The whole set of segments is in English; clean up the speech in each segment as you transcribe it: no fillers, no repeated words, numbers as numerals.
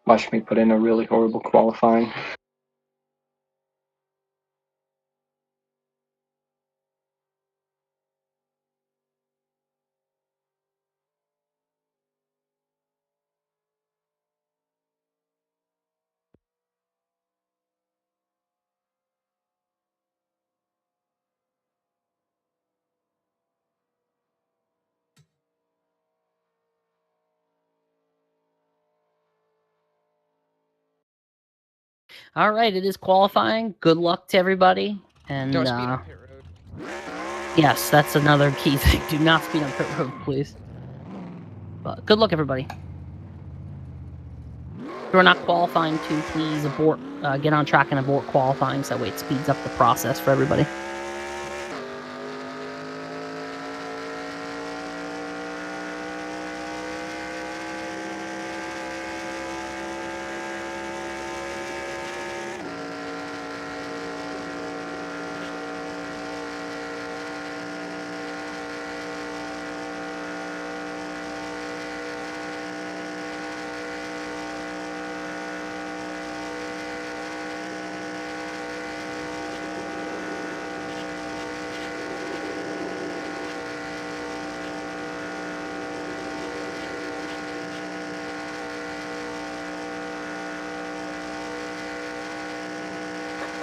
Watched me put in a really horrible qualifying. All right, it is qualifying. Good luck to everybody. And Don't speed on pit road. Yes, that's another key thing. Do not speed on pit road, please. But good luck, everybody. If you're not qualifying to, please abort, get on track and abort qualifying, so that way it speeds up the process for everybody.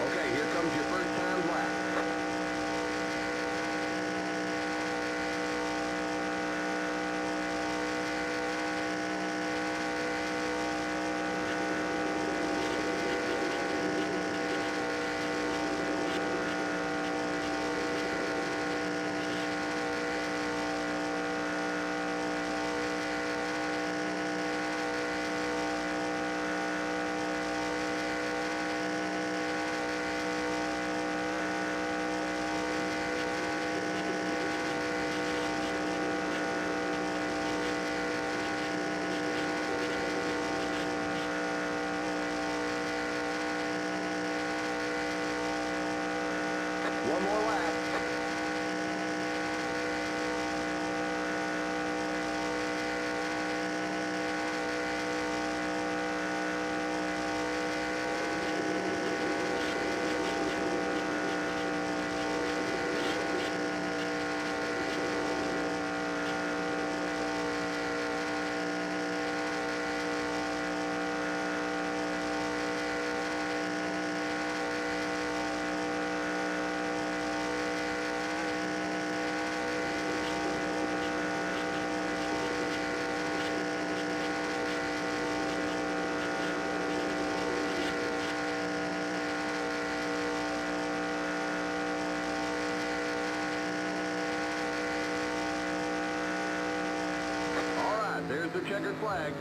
Okay, here comes your first time lap. One more lap. There's the checkered flag.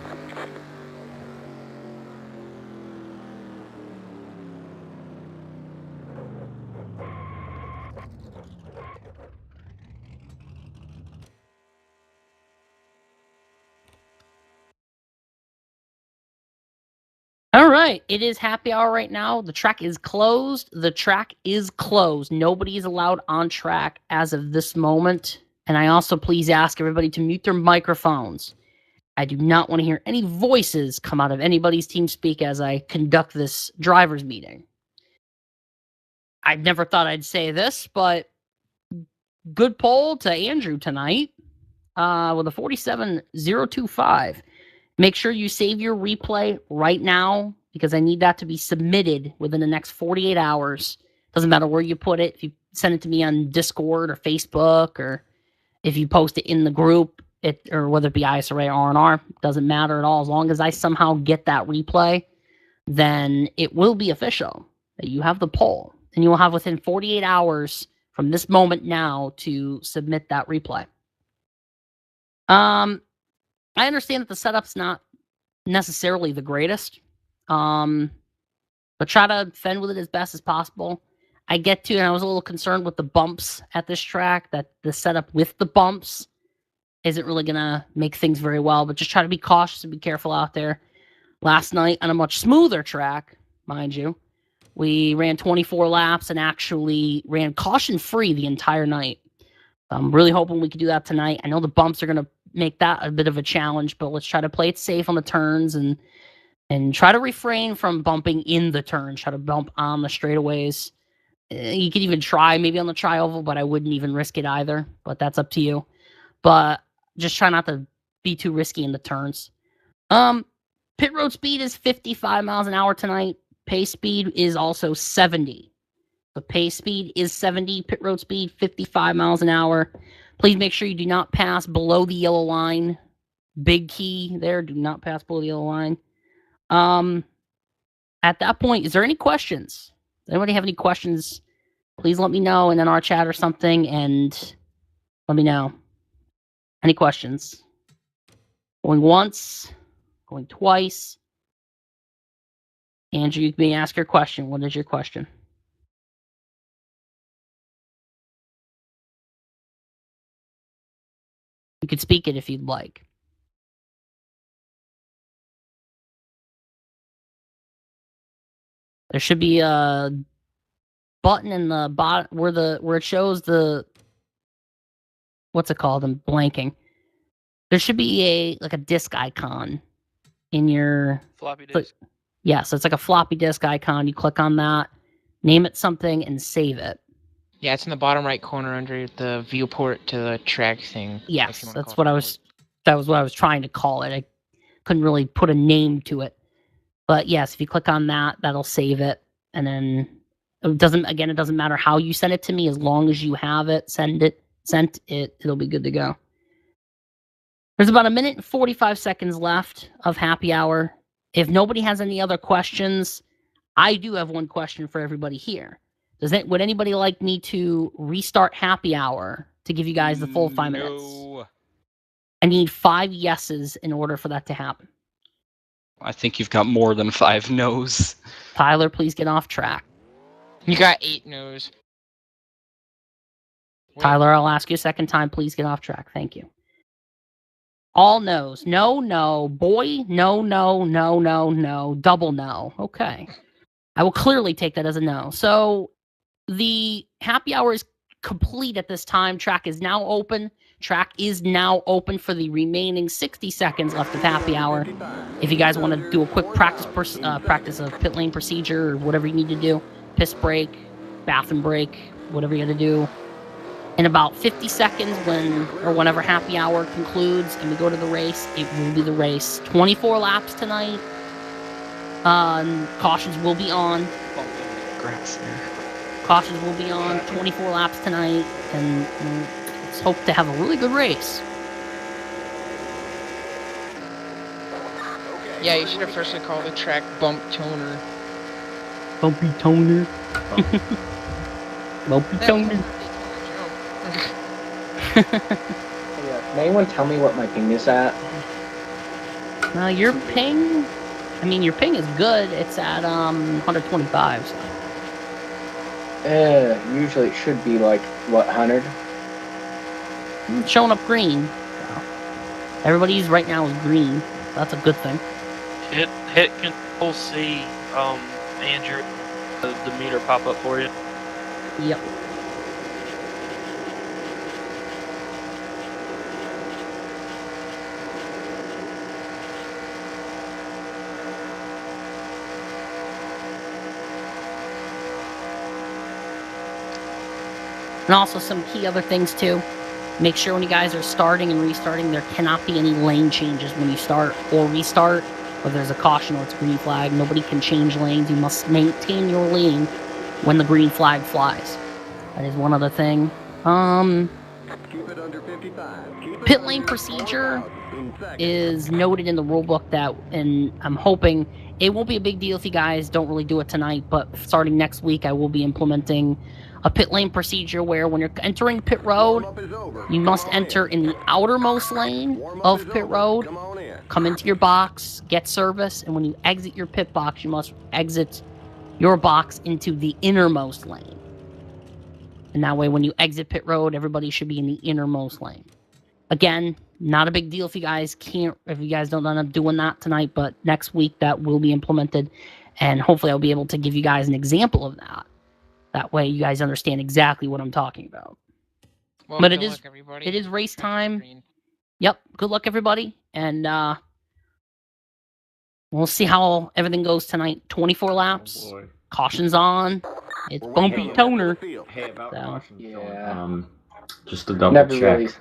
All right, it is happy hour right now. The track is closed. Nobody is allowed on track as of this moment. And I also please ask everybody to mute their microphones. I do not want to hear any voices come out of anybody's team speak as I conduct this driver's meeting. I never thought I'd say this, but good poll to Andrew tonight with a 47025. Make sure you save your replay right now because I need that to be submitted within the next 48 hours. Doesn't matter where you put it. If you send it to me on Discord or Facebook, or if you post it in the group, or whether it be ISRA or RNR, doesn't matter at all. As long as I somehow get that replay, then it will be official that you have the poll. And you will have within 48 hours from this moment now to submit that replay. I understand that the setup's not necessarily the greatest, but try to fend with it as best as possible. I get to, and I was a little concerned with the bumps at this track, that the setup with the bumps isn't really going to make things very well, but just try to be cautious and be careful out there. Last night, on a much smoother track, mind you, we ran 24 laps and actually ran caution-free the entire night. I'm really hoping we can do that tonight. I know the bumps are going to make that a bit of a challenge, but let's try to play it safe on the turns and And try to refrain from bumping in the turn. Try to bump on the straightaways. You could even try maybe on the tri-oval, but I wouldn't even risk it either. But that's up to you. But just try not to be too risky in the turns. Pit road speed is 55 miles an hour tonight. Pace speed is also 70. The pace speed is 70. Pit road speed 55 miles an hour. Please make sure you do not pass below the yellow line. Big key there. Do not pass below the yellow line. At that point, is there any questions? Does anybody have any questions? Please let me know in our chat or something, and let me know. Any questions? Going once, going twice. Andrew, you may ask your question. What is your question? You could speak it if you'd like. There should be a button in the bottom where it shows the, what's it called? I'm blanking. There should be a disk icon in your floppy disk. Yeah, so it's like a floppy disk icon. You click on that, name it something, and save it. Yeah, it's in the bottom right corner under the viewport to the track thing. Yes, that's what that was what I was trying to call it. I couldn't really put a name to it. But yes, if you click on that, that'll save it. And then it doesn't matter how you send it to me, as long as you have it, sent it, it'll be good to go. There's about 1 minute and 45 seconds left of happy hour. If nobody has any other questions, I do have one question for everybody here. Would anybody like me to restart happy hour to give you guys the full 5 minutes? I need 5 yeses in order for that to happen. I think you've got more than 5 no's. Tyler, please get off track. You got 8 no's. Tyler, I'll ask you a second time. Please get off track. Thank you. All no's. No, no. Boy, no, no, no, no, no. Double no. Okay. I will clearly take that as a no. So the happy hour is complete at this time. Track is now open. Track is now open for the remaining 60 seconds left of happy hour. If you guys want to do a quick practice of pit lane procedure or whatever you need to do, piss break, bathroom break, whatever you got to do. In about 50 seconds, whenever happy hour concludes and we go to the race, it will be the race. 24 laps tonight. Cautions will be on. Grass there. Cautions will be on. 24 laps tonight, and let's hope to have a really good race. Yeah, you should have firstly called the track Bump Toner. Bumpy Toner. Bumpy Toner. Can anyone tell me what my ping is at? Your ping is good. It's at 125. So. Usually it should be like, what, 100? It's showing up green. So. Everybody's right now is green. That's a good thing. Hit Control C, Andrew, the meter pop up for you. Yep. And also some key other things too. Make sure when you guys are starting and restarting, there cannot be any lane changes when you start or restart. Whether there's a caution or it's a green flag, nobody can change lanes. You must maintain your lane when the green flag flies. That is one other thing. Keep it under 55. Pit lane procedure is noted in the rulebook and I'm hoping it won't be a big deal if you guys don't really do it tonight, but starting next week, I will be implementing a pit lane procedure where when you're entering pit road, you must enter in the outermost lane of pit road, come into your box, get service, and when you exit your pit box, you must exit your box into the innermost lane. And that way, when you exit pit road, everybody should be in the innermost lane. Again, not a big deal if you guys don't end up doing that tonight, but next week that will be implemented, and hopefully I'll be able to give you guys an example of that. That way you guys understand exactly what I'm talking about. Well, but it is race time. Yep. Good luck, everybody. And We'll see how everything goes tonight. 24 laps. Boy. Caution's on. It's We're bumpy waiting on the rest toner. of the field. Hey, about So- caution, Yeah. Sean, just to double Never check. really.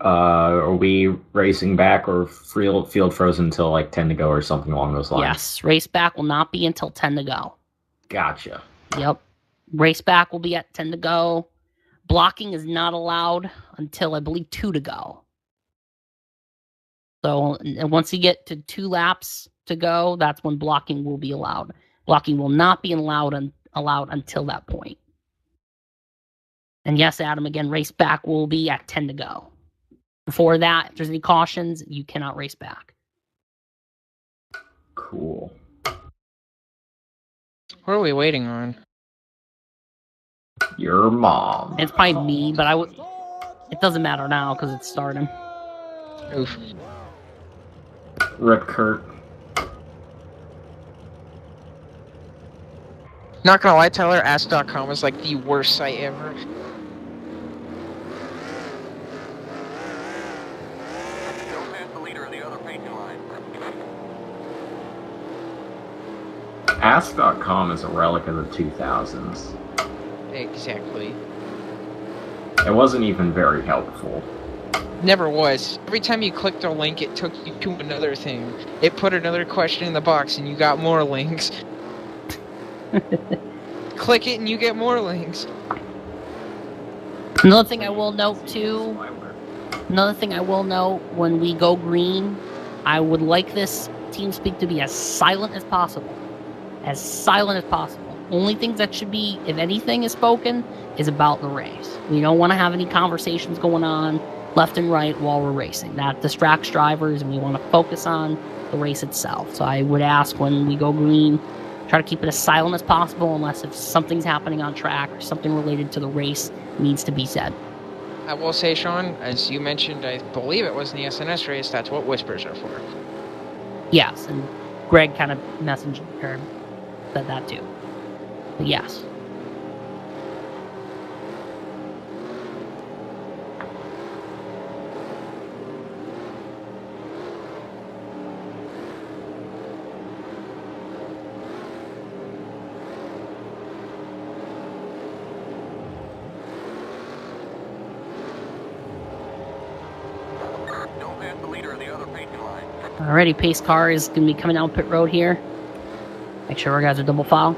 Are we racing back or field frozen until like 10 to go or something along those lines? Yes, race back will not be until 10 to go. Gotcha. Yep. Race back will be at 10 to go. Blocking is not allowed until I believe 2 to go. So and once you get to 2 laps to go, that's when blocking will be allowed. Blocking will not be allowed until that point. And yes, Adam, again, race back will be at 10 to go. Before that, if there's any cautions, you cannot race back. Cool. What are we waiting on? Your mom. It's probably me, but it doesn't matter now because it's starting. Oof. Rip Kurt. Not gonna lie, Tyler, Ask.com is like the worst site ever. Don't pass the leader of the other racing line. Ask.com is a relic of the 2000s. Exactly. It wasn't even very helpful. Never was. Every time you clicked a link, it took you to another thing. It put another question in the box, and you got more links. Click it, and you get more links. Another thing I will note too. Another thing I will note when we go green, I would like this TeamSpeak to be as silent as possible. As silent as possible. Only things that should be, if anything is spoken, is about the race. We don't want to have any conversations going on left and right while we're racing. That distracts drivers, and we want to focus on the race itself. So I would ask when we go green, try to keep it as silent as possible unless if something's happening on track or something related to the race needs to be said. I will say, Sean, as you mentioned, I believe it was in the SNS race, that's what whispers are for. Yes, and Greg kind of messaged or said that too. But yes. Don't pass the leader of the other racing line. Alrighty, pace car is going to be coming down pit road here. Make sure our guys are double file.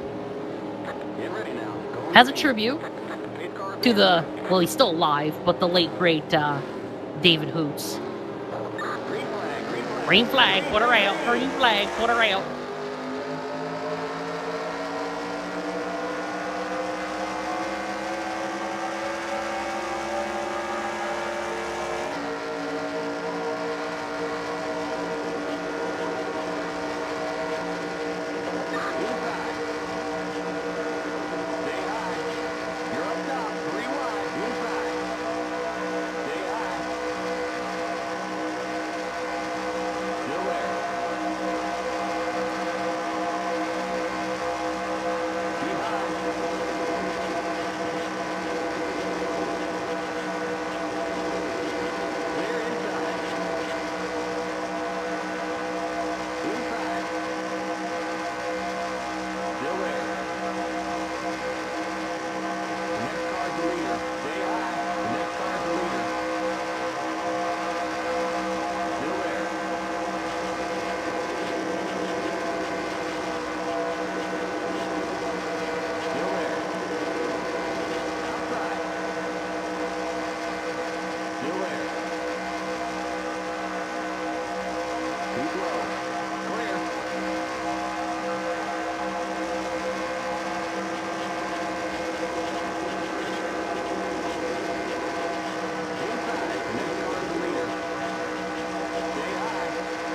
Get ready now. Go As a tribute pace car to the, well, he's still alive, but the late great David Hoots. green flag, green flag. Green flag, put her out. Green flag, put her out.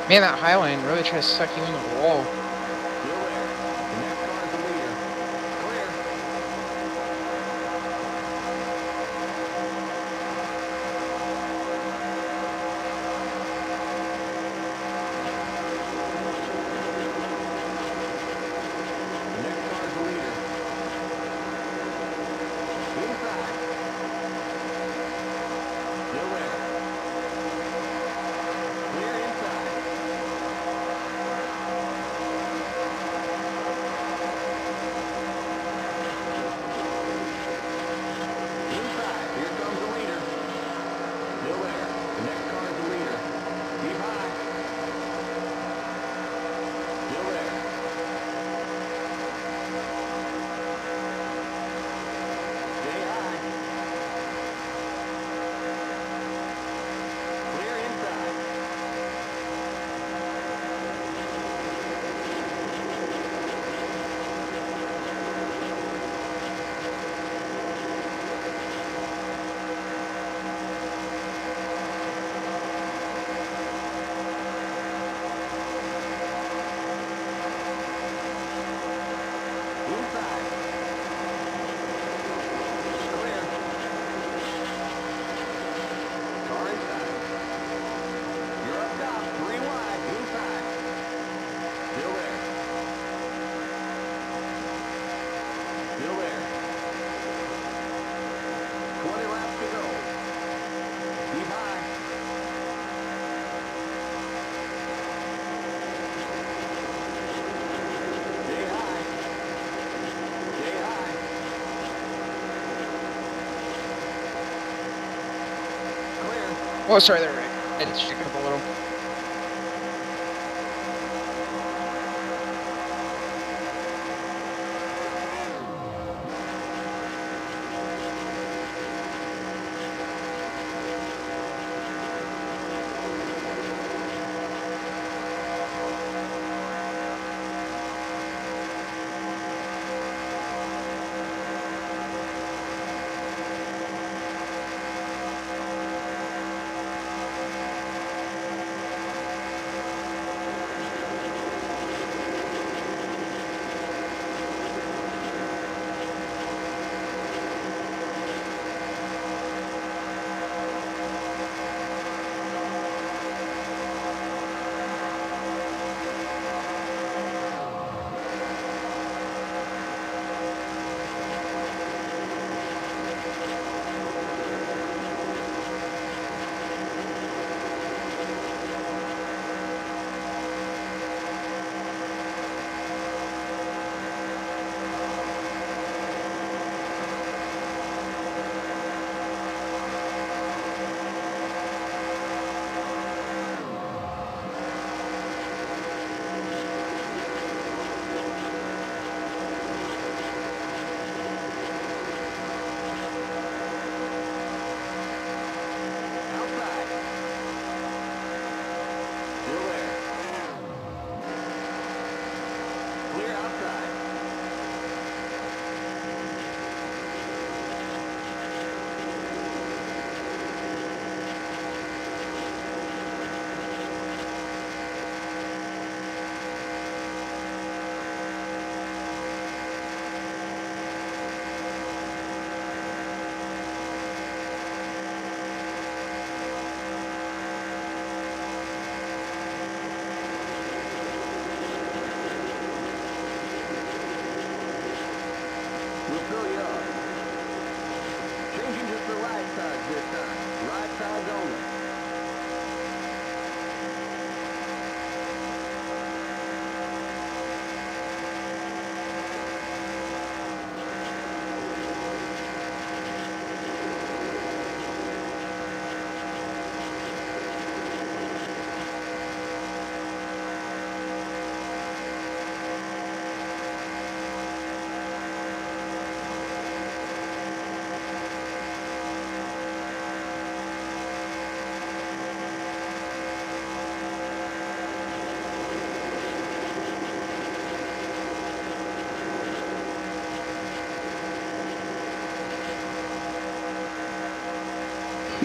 Man, that Highline really tries to suck you into the wall. Oh, sorry there, Rick. I had to stick up a little.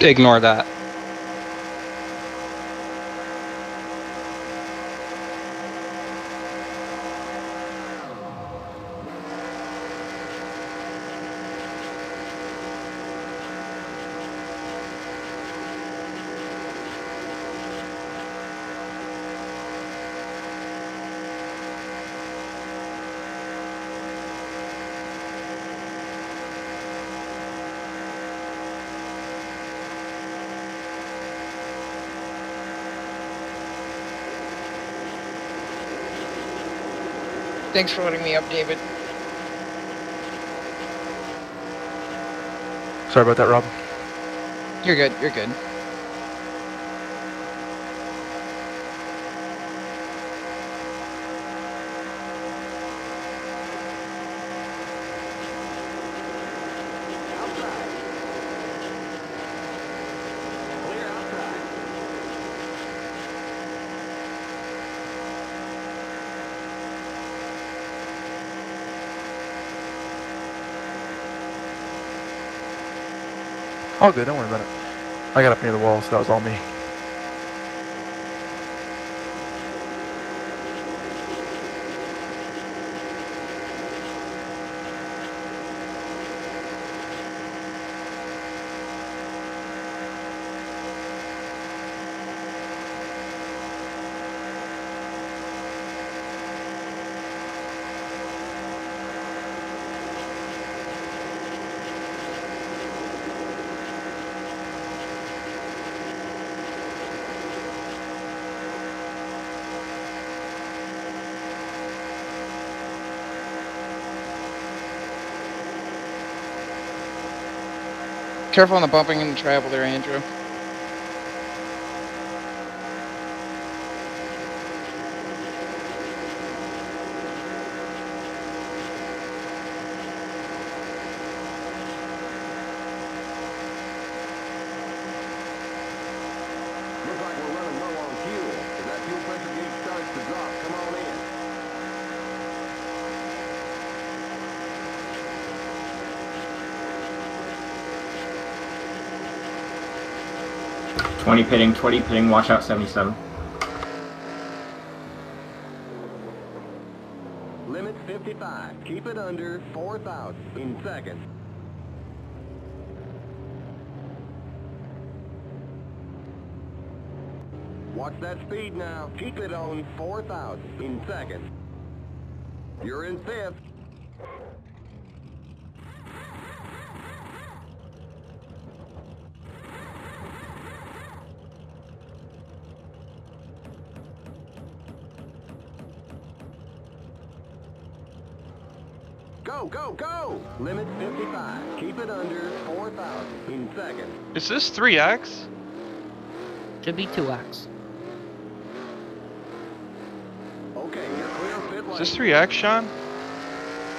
Ignore that. Thanks for letting me up, David. Sorry about that, Rob. You're good, you're good. All good, don't worry about it. I got up near the wall, so that was all me. Careful on the bumping and the travel there, Andrew. 20 pitting, watch out 77. Limit 55. Keep it under 4,000 in seconds. Watch that speed now. Keep it on 4,000 in seconds. You're in fifth. Go, go, go! Limit 55. Keep it under 4,000 in seconds. Is this 3X? Should be 2x. Okay, you're clear of pit lane. Is this 3X, Sean?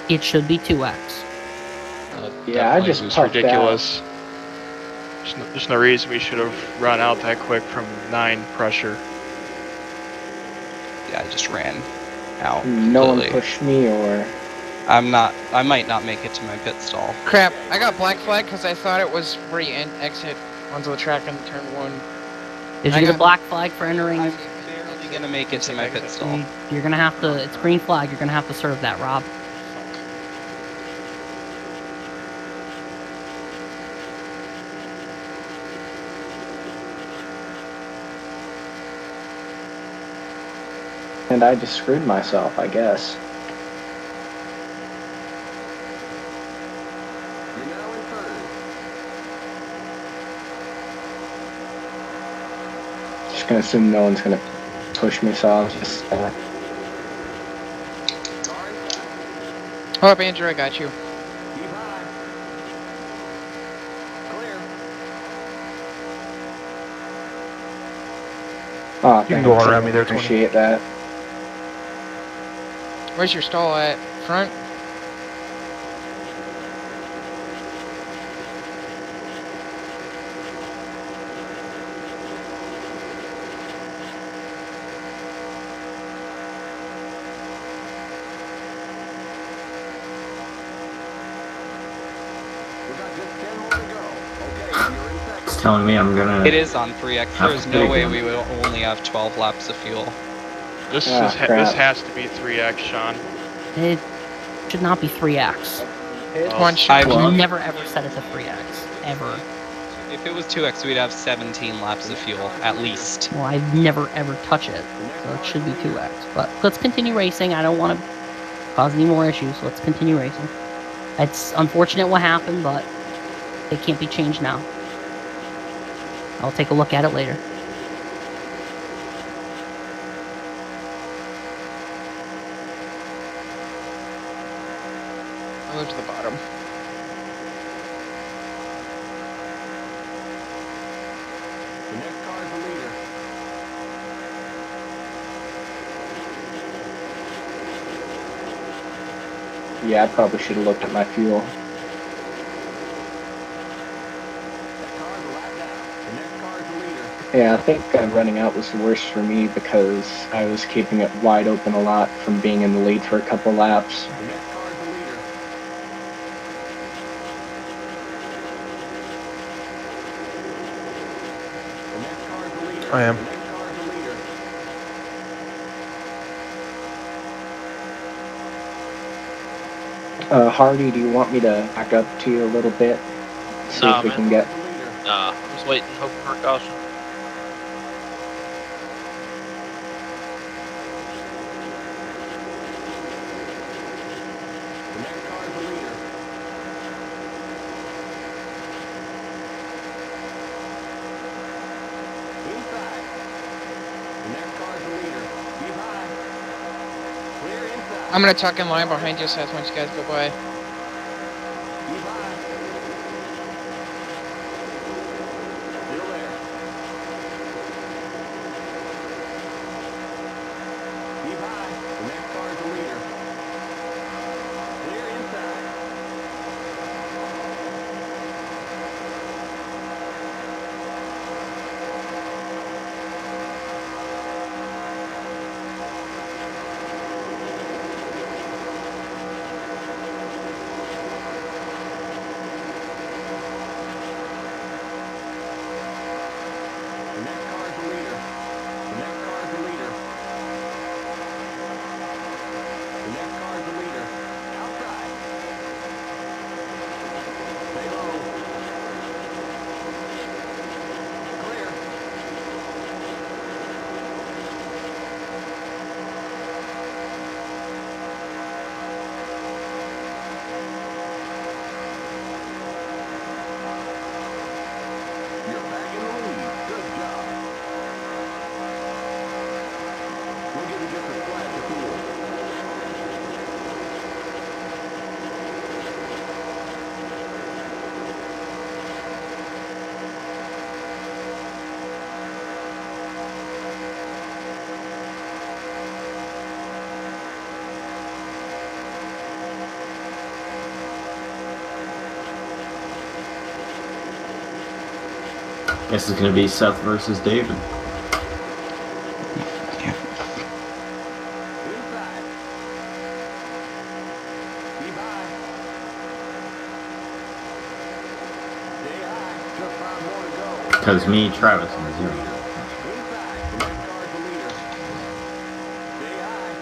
It should be 2x. Yeah, I just It's parked ridiculous. There's no reason we should have run out that quick from 9 pressure. Yeah, I just ran out. No one completely. pushed me or... I might not make it to my pit stall. Crap, I got black flag because I thought it was where you exit onto the track in turn 1. Did I you get a got- black flag for entering? I'm barely gonna make it to my pit stall. You're gonna have to, it's green flag, you're gonna have to serve that, Rob. And I just screwed myself, I guess. You're now in third. Just gonna assume no one's gonna push me, so I'll just... Car inside. Oh, up, Andrew, I got you. Keep high. Clear. Oh, You can thanks, go on I around me there, 20. appreciate that. Where's your stall at? Front? We got just 10 more to go. Okay, you're in second. It's telling me I'm gonna... It is on 3X. Have There's to no take way one. we would only have 12 laps of fuel. This Ah, this crap. has to be 3X, Sean. It should not be 3x. Oh, One shot. I've I've never ever set it to 3x. Ever. If it was 2X, we'd have 17 laps of fuel, at least. Well, I've never ever touch it. So it should be 2x. But let's continue racing. I don't want to cause any more issues. So let's continue racing. It's unfortunate what happened, but it can't be changed now. I'll take a look at it later. I'll move to the bottom. The next car is the leader. Yeah, I probably should have looked at my fuel. That car's a lap down. The next car is the leader. Yeah, I think running out was the worst for me because I was keeping it wide open a lot from being in the lead for a couple laps. The next car is the leader. The next car is the leader. I am. The next car is the leader. Hardy, do you want me to back up to you a little bit? See Nah, if we man. can get... The leader. Nah, I'm just waiting, hoping for a caution. The next car is the leader. Inside. The next car is the leader. Keep high. Clear inside. I'm gonna tuck in line behind you so as once you guys go by. Keep high. Still there. Keep high. The next car is the leader. Clear inside. Guess it's gonna be Seth versus David. Inside. Keep high. Stay high. Just 5 more to go. Because me, Travis, and Zero. Inside. The next car's the leader. Stay high.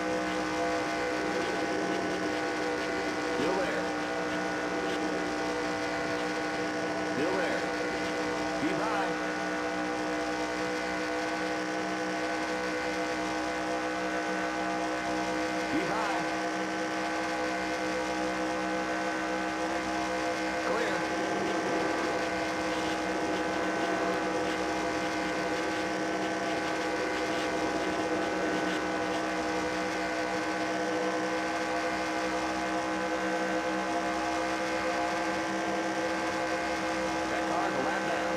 Still there. Still there. Keep high. Keep high. Clear. That car's a lap down.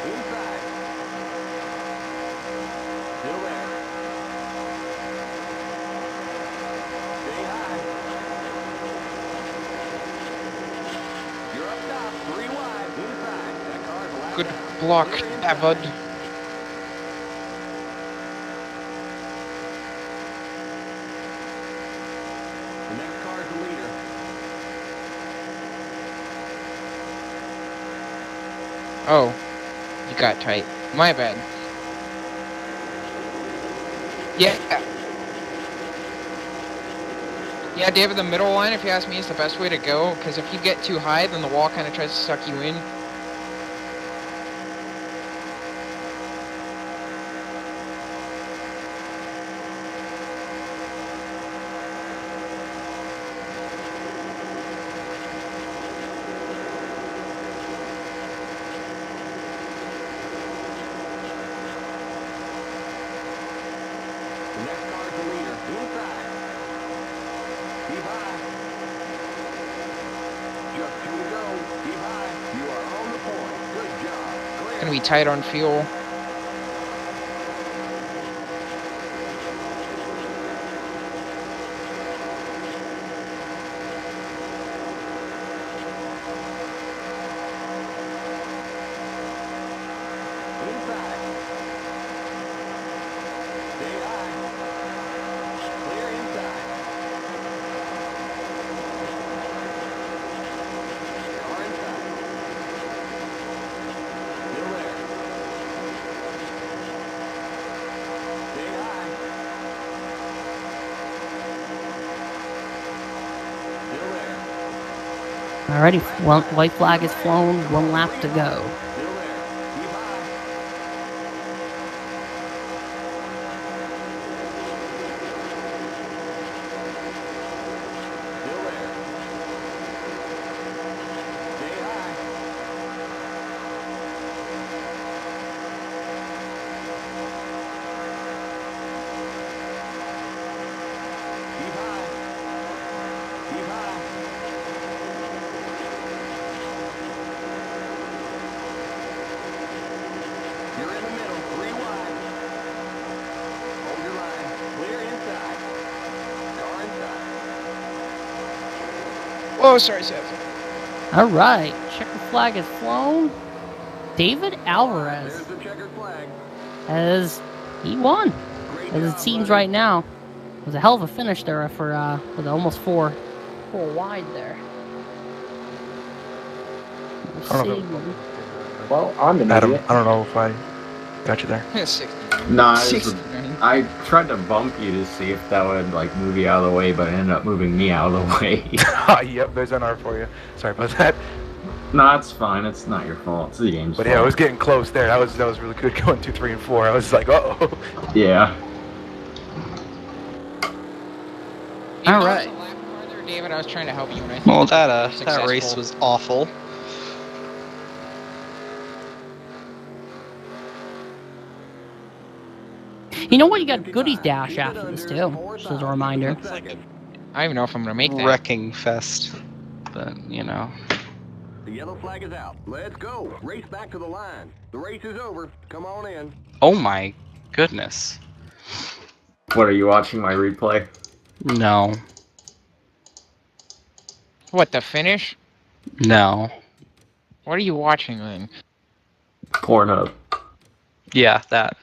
Inside. Still there. Stay high. You're up top, 3 wide. Inside. That car's a lap Good down. block, Clear inside. David. The next car's the leader. Oh, you got tight. My bad. Yeah. Yeah, David, the middle line, if you ask me, is the best way to go, because if you get too high, then the wall kind of tries to suck you in. The next car's the leader. Inside. Keep high. Just 2 to go. Keep high. You are on the point. Good job. Clear. Gonna be tight on fuel. Inside. Stay high. Clear inside. Car inside. Still there. Stay high. Still there. Alrighty, white flag is flown, 1 lap to go. Still there. Keep high. Still there. Stay high. Keep high. Keep high. You're in the middle, 3 wide. Hold your line. Clear inside. Car inside. Whoa, sorry, Seth. Alright, checker flag is flown. David Alvarez, There's the checkered flag. as he won, Great as it job, seems buddy. right now. It was a hell of a finish there for with almost four wide there. I don't know. See. Well, I'm an Adam, idiot. I don't know if I got you there. 69. Nah, 69. I tried to bump you to see if that would like move you out of the way, but it ended up moving me out of the way. Yep, there's NR for you. Sorry about that. Nah, it's fine. It's not your fault. It's the game's But fault. yeah, I was getting close there. That was really good going 2, 3, and 4. I was like, uh-oh. Yeah. Even All though right. it was a lap farther, David, I was trying to help you, and I think Well, you were that race successful. was awful. You know what? You got Goodies Dash after this too, just as a reminder. I don't even know if I'm gonna make that. Wrecking fest. but you know. The yellow flag is out. Let's go. Race back to the line. The race is over. Come on in. Oh my goodness. What, are you watching my replay? No. What, the finish? No. What are you watching then? Pornhub. Yeah, that.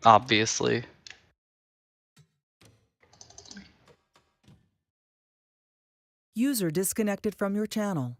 Obviously. User disconnected from your channel.